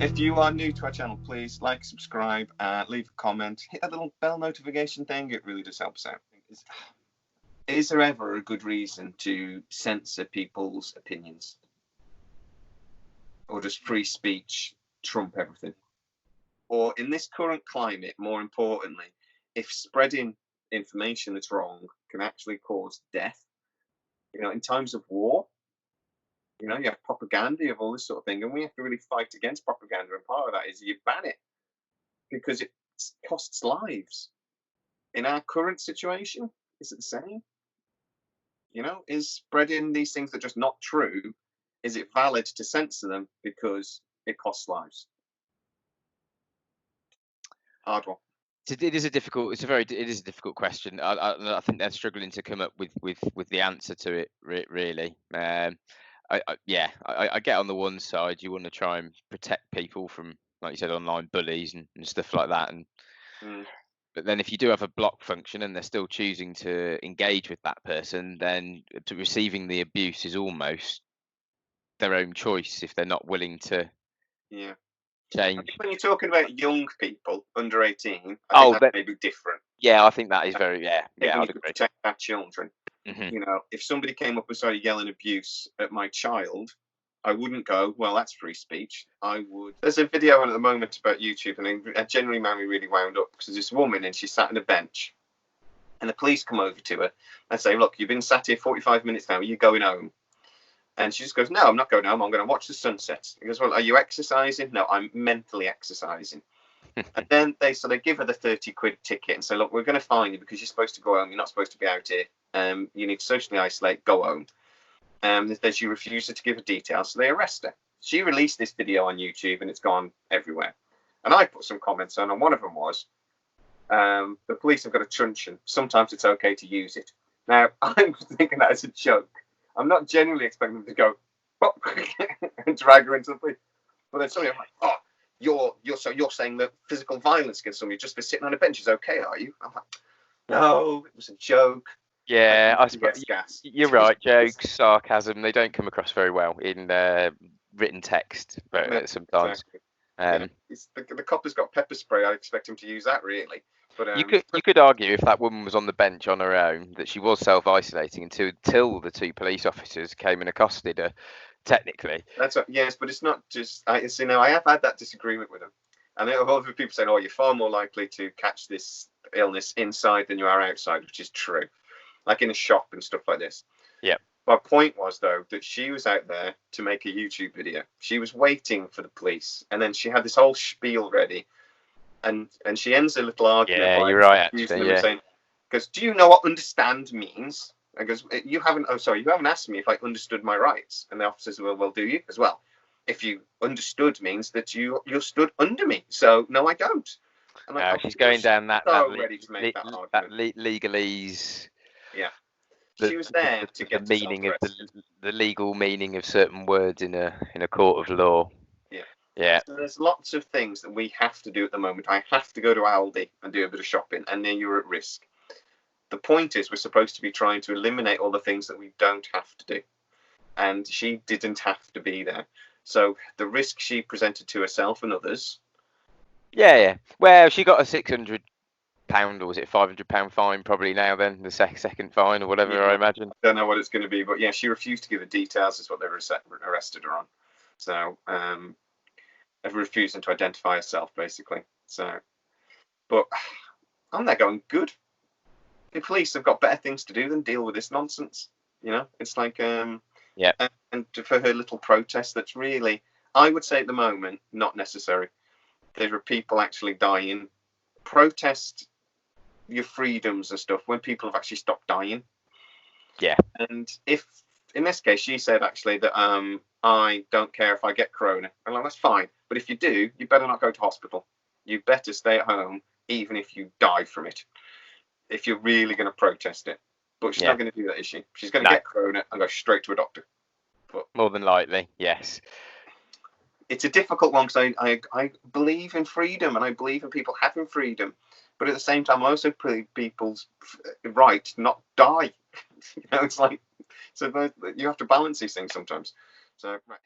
If you are new to our channel, please like, subscribe, leave a comment, hit that little bell notification thing. It really does help us out. Is there ever a good reason to censor people's opinions? Or does free speech trump everything? Or in this current climate, more importantly, if spreading information that's wrong can actually cause death, in times of war, you have propaganda, you have all this sort of thing, and we have to really fight against propaganda, and part of that is you ban it because it costs lives. In our current situation, is it the same? Is spreading these things that are just not true, is it valid to censor them because it costs lives? Hard one. It is a difficult question. I think they're struggling to come up with the answer to it, really. I get on the one side, you want to try and protect people from, like you said, online bullies and stuff like that, and but then if you do have a block function and they're still choosing to engage with that person, then receiving the abuse is almost their own choice if they're not willing to change. When you're talking about young people under 18, I think that may be different. Yeah, I think that is very I would agree. Protect our children. If somebody came up and started yelling abuse at my child, I wouldn't go, well, that's free speech. I would. There's a video on at the moment about YouTube, and it generally made me really wound up because there's this woman and she's sat on a bench, and the police come over to her and say, look, you've been sat here 45 minutes now. Are you going home? And she just goes, no, I'm not going home. I'm going to watch the sunset. He goes, well, are you exercising? No, I'm mentally exercising. And then they give her the 30 quid ticket and say, look, we're going to fine you because you're supposed to go home. You're not supposed to be out here. You need to socially isolate. Go home. Then she refuses to give her details, so they arrest her. She released this video on YouTube, and it's gone everywhere. And I put some comments on, and one of them was, the police have got a truncheon. Sometimes it's okay to use it. Now, I'm thinking that as a joke. I'm not genuinely expecting them to go, oh, and drag her into the police. But then suddenly I'm like, oh, you're saying that physical violence against somebody just for sitting on a bench is okay, are you? I'm like, no, it was a joke. Yeah, I suppose you're right. Jokes, sarcasm, they don't come across very well in written text, but sometimes. Exactly. The cop has got pepper spray. I expect him to use that, really. But you could argue if that woman was on the bench on her own that she was self-isolating until the two police officers came and accosted her. Technically, yes, but it's not just. I have had that disagreement with them, and there are other people saying, "Oh, you're far more likely to catch this illness inside than you are outside," which is true. Like in a shop and stuff like this. Yeah. My point was, though, that she was out there to make a YouTube video. She was waiting for the police, and then she had this whole spiel ready, and she ends a little argument. Yeah, you're right. Actually, saying, because do you know what understand means? I goes, you haven't asked me if I understood my rights. And the officer says, well, do you as well? If you understood means that you're stood under me. So no, I don't. And she's going down that legalese. Yeah, she was there to get the meaning of the legal meaning of certain words in a court of law. Yeah. So there's lots of things that we have to do at the moment. I have to go to Aldi and do a bit of shopping, and then you're at risk. The point is, we're supposed to be trying to eliminate all the things that we don't have to do, and she didn't have to be there. So the risk she presented to herself and others. Yeah. Well, she got a £600 or was it £500 fine probably now then, the second fine or whatever. I imagine. I don't know what it's going to be, but yeah, she refused to give the details is what they arrested her on. So refusing to identify herself basically. So, but I'm there going, good. The police have got better things to do than deal with this nonsense. It's like and for her little protest, that's really, I would say at the moment, not necessary. There are people actually dying. Protest your freedoms and stuff when people have actually stopped dying. Yeah. And if in this case she said actually that I don't care if I get corona, I'm like, that's fine, but if you do, you better not go to hospital. You better stay at home even if you die from it, if you're really going to protest it. But she's not going to do that, is she? She's going to get corona and go straight to a doctor. But more than likely, yes. It's a difficult one because I believe in freedom and I believe in people having freedom. But at the same time, I also believe people's right to not die. It's like, so you have to balance these things sometimes. So, right.